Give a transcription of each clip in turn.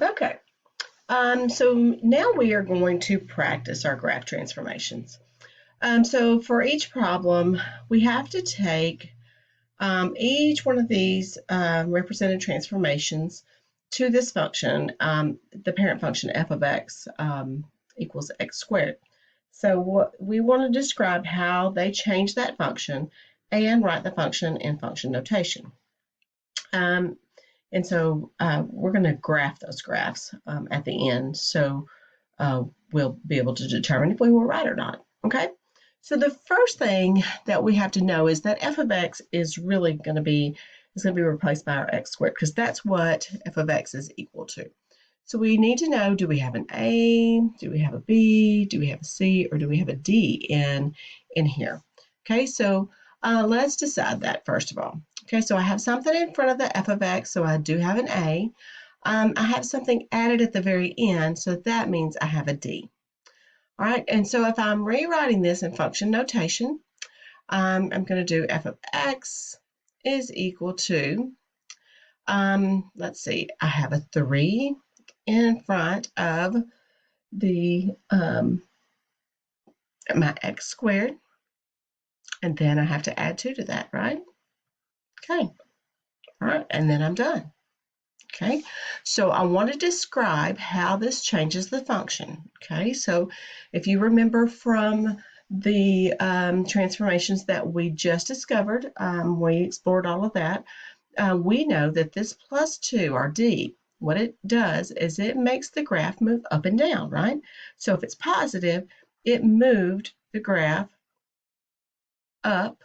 Okay, so now we are going to practice our graph transformations. So for each problem, we have to take each one of these represented transformations to this function, the parent function f of x equals x squared. So what we want to describe how they change that function and write the function in function notation. And so we're going to graph those graphs at the end, so we'll be able to determine if we were right or not. Okay, so the first thing that we have to know is that f of x is really going to be replaced by our x squared, because that's what f of x is equal to. So we need to know, do we have an a, do we have a b, do we have a c, or do we have a d in here? Okay, so let's decide that first of all. Okay, so I have something in front of the f of x, so I do have an a. I have something added at the very end, so that means I have a d. All right, and so if I'm rewriting this in function notation, I'm going to do f of x is equal to, let's see, I have a 3 in front of the my x squared, and then I have to add 2 to that, right? Okay, all right, and then I'm done. Okay, so I want to describe how this changes the function. Okay, so if you remember from the transformations that we just discovered, we explored all of that, we know that this plus 2, our d, what it does is it makes the graph move up and down, right? So if it's positive, it moved the graph up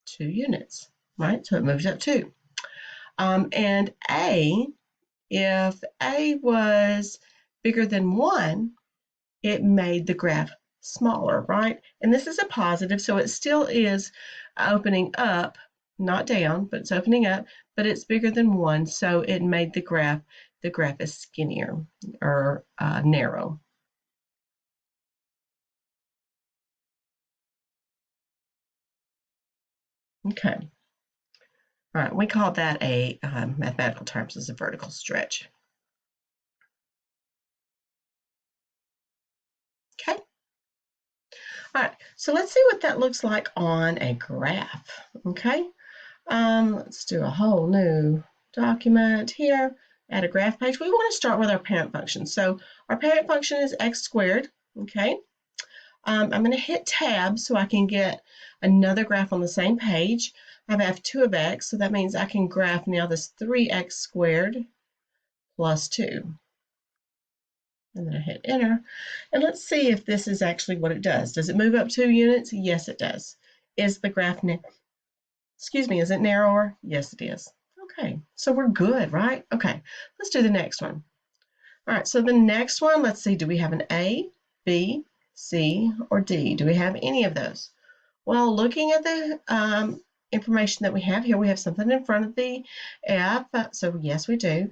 2 units, right? So it moves up 2. And a, if a was bigger than 1, it made the graph smaller, right? And this is a positive, so it still is opening up, not down, but it's opening up, but it's bigger than 1, so it made the graph is skinnier or narrow. Okay. All right, we call that a mathematical terms as a vertical stretch. Okay. All right, so let's see what that looks like on a graph. Okay. Let's do a whole new document here, add a graph page. We want to start with our parent function. So our parent function is x squared, okay? I'm going to hit tab so I can get another graph on the same page. I have f2 of x, so that means I can graph now this 3x squared plus 2. And then I hit enter. And let's see if this is actually what it does. Does it move up 2 units? Yes, it does. Is the graph is it narrower? Yes, it is. Okay, so we're good, right? Okay, let's do the next one. All right, so the next one, let's see, do we have an A, B, C, or D? Do we have any of those? Well, looking at the information that we have here, we have something in front of the F, so yes, we do.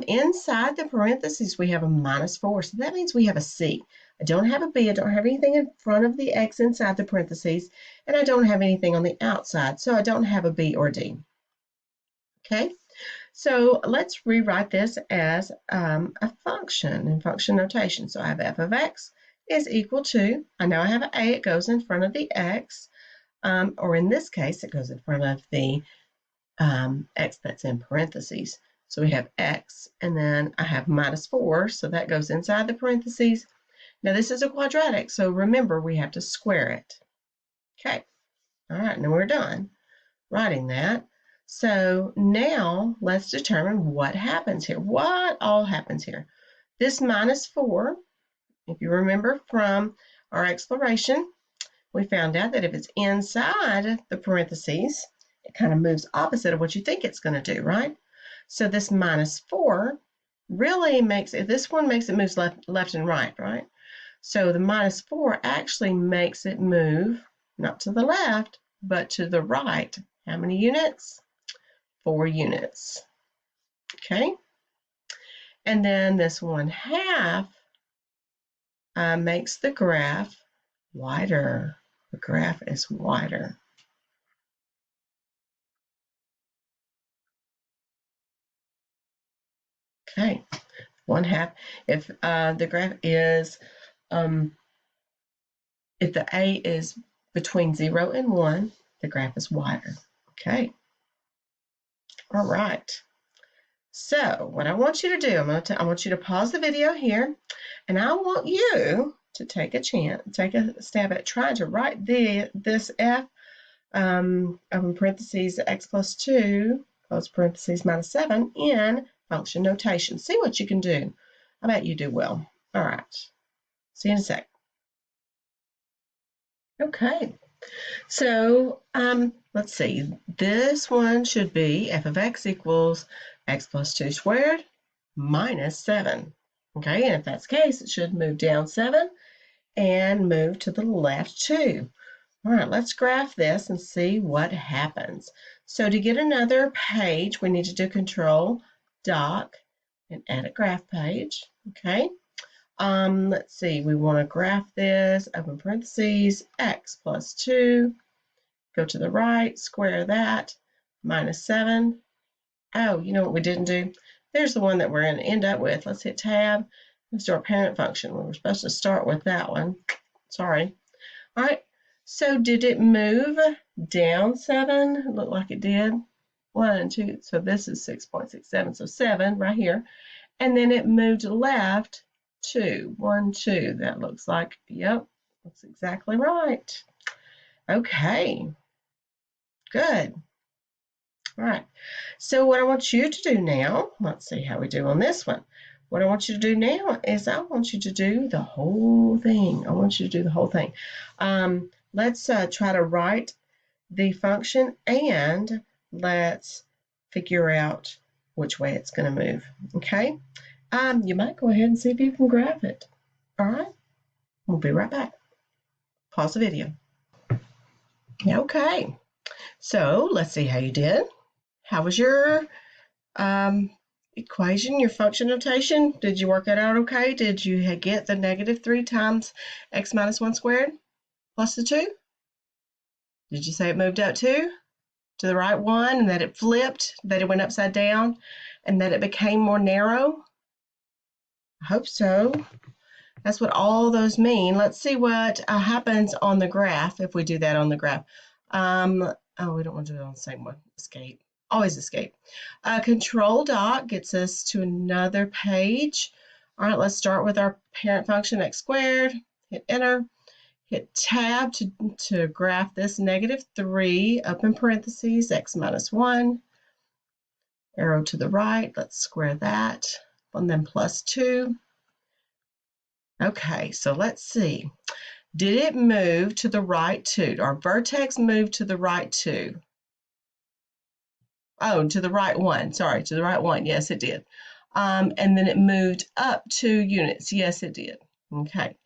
Inside the parentheses, we have a -4, so that means we have a C. I don't have a B, I don't have anything in front of the X inside the parentheses, and I don't have anything on the outside, so I don't have a B or D. Okay, so let's rewrite this as a function in function notation. So I have f of x is equal to, I know I have an A, it goes in front of the X, or in this case, it goes in front of the X that's in parentheses. So we have X, and then I have -4, so that goes inside the parentheses. Now this is a quadratic, so remember we have to square it. Okay, all right, now we're done writing that. So now let's determine what happens here. What all happens here? This -4, if you remember from our exploration, we found out that if it's inside the parentheses, it kind of moves opposite of what you think it's going to do, right? So this -4 really makes it, this one makes it move left and right? So the -4 actually makes it move not to the left, but to the right. How many units? 4 units. Okay. And then this 1/2 makes the graph wider. The graph is wider. Okay, 1/2. If the graph is, if the A is between 0 and 1, the graph is wider. Okay. All right. So what I want you to do, I want you to pause the video here, and I want you to take a stab at trying to write this f, open parentheses, x plus 2, close parentheses, minus 7 in function notation. See what you can do. I bet you do well. All right. See you in a sec. Okay. So let's see. This one should be f of x equals x plus 2 squared minus 7. Okay, and if that's the case, it should move down 7 and move to the left 2. All right, let's graph this and see what happens. So to get another page, we need to do Control Doc and add a graph page. Okay. Let's see. We want to graph this. Open parentheses. X plus 2. Go to the right. Square that. Minus 7. Oh, you know what we didn't do? There's the one that we're going to end up with. Let's hit Tab. Let's do our parent function. We were supposed to start with that one. Sorry. All right. So did it move down 7? It looked like it did. 1 and 2. So this is 6.67. So 7 right here. And then it moved left 2. 1, 2. That looks like, yep, looks exactly right. Okay. Good. All right. So what I want you to do now, let's see how we do on this one. What I want you to do now is I want you to do the whole thing. I want you to do the whole thing. Let's try to write the function and let's figure out which way it's going to move. Okay? You might go ahead and see if you can graph it. All right? We'll be right back. Pause the video. Okay. So let's see how you did. How was your equation, your function notation? Did you work it out okay? Did you get the -3 times x minus 1 squared plus the 2? Did you say it moved up 2 to the right 1 and that it flipped, that it went upside down, and that it became more narrow? I hope so. That's what all those mean. Let's see what happens on the graph if we do that on the graph. Oh, we don't want to do it on the same one. Escape. Always escape. Control Doc gets us to another page. All right, let's start with our parent function, x squared. Hit Enter. Hit Tab to graph this -3, open parentheses, x minus 1. Arrow to the right. Let's square that. And then plus 2. Okay, so let's see. Did it move to the right 2? Our vertex moved to the right 2. Oh, to the right 1. Sorry, to the right 1. Yes, it did. And then it moved up 2 units. Yes, it did. Okay.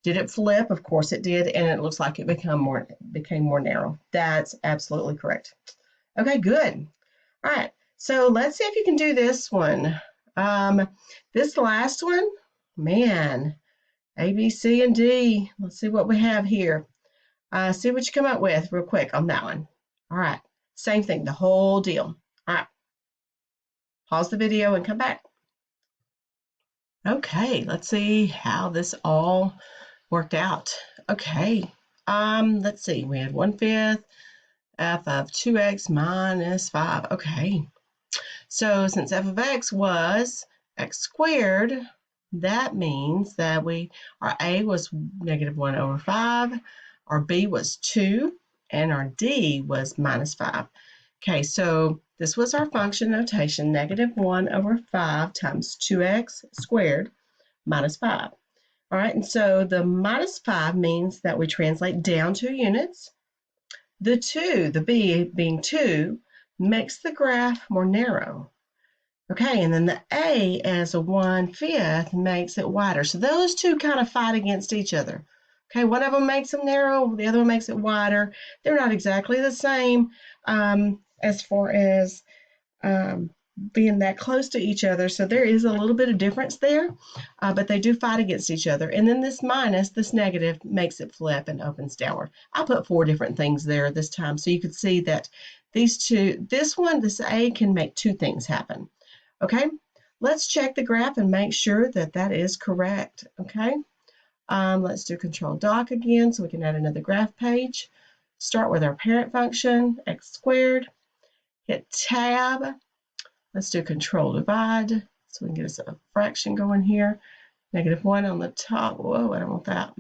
Did it flip? Of course it did, and it looks like it became more narrow. That's absolutely correct. Okay, good. All right. So let's see if you can do this one. This last one, man. A, B, C, and D. Let's see what we have here. See what you come up with real quick on that one. All right. Same thing, the whole deal. All right. Pause the video and come back. Okay, let's see how this all worked out. Okay. Let's see. We had 1/5 f of 2x minus 5. Okay. So since f of x was x squared, that means that our a was -1/5, our b was 2, and our d was -5. Okay, so this was our function notation, -1/5 times 2x squared minus 5. All right, and so the -5 means that we translate down 2 units. The 2, the b being 2, makes the graph more narrow. Okay, and then the A as a 1/5 makes it wider. So those two kind of fight against each other. Okay, one of them makes them narrow, the other one makes it wider. They're not exactly the same as far as being that close to each other. So there is a little bit of difference there, but they do fight against each other. And then this minus, this negative, makes it flip and opens downward. I put 4 different things there this time so you could see that these two, this A can make 2 things happen. Okay, let's check the graph and make sure that that is correct, okay? Let's do Control Doc again so we can add another graph page. Start with our parent function, x squared. Hit Tab. Let's do Control Divide so we can get us a fraction going here. -1 on the top. Whoa, I don't want that.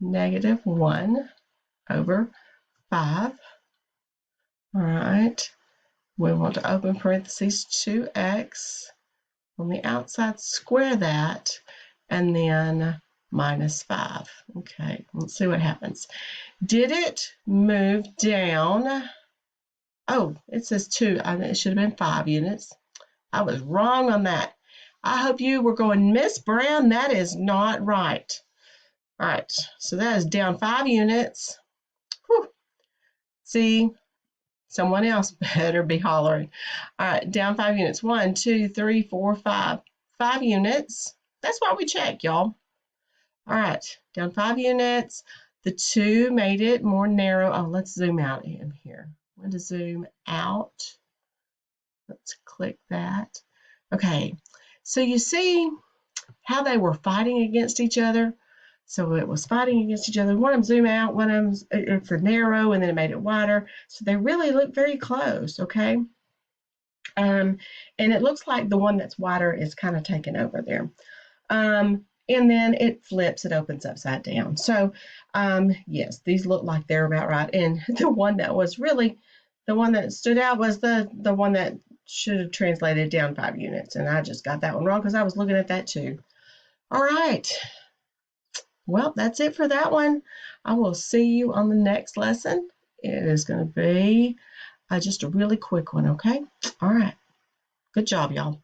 -1 over 5. All right. We want to open parentheses 2x. On the outside, square that, and then -5. Okay, let's see what happens. Did it move down? Oh, it says 2. It should have been 5 units. I was wrong on that. I hope you were going, Miss Brown, that is not right. All right, so that is down 5 units. Whew. See, someone else better be hollering. All right, down 5 units. 1, 2, 3, 4, 5. 5 units. That's why we check, y'all. All right, down 5 units. The 2 made it more narrow. Oh, let's zoom out in here. I'm going to zoom out. Let's click that. Okay, so you see how they were fighting against each other? So it was fighting against each other. One of them zoom out, one of them it's a narrow, and then it made it wider. So they really look very close, okay? And it looks like the one that's wider is kind of taken over there. And then it flips, it opens upside down. So yes, these look like they're about right. And the one that was really, the one that stood out was the one that should have translated down 5 units. And I just got that one wrong because I was looking at that too. All right. Well, that's it for that one. I will see you on the next lesson. It is going to be just a really quick one, okay? All right. Good job, y'all.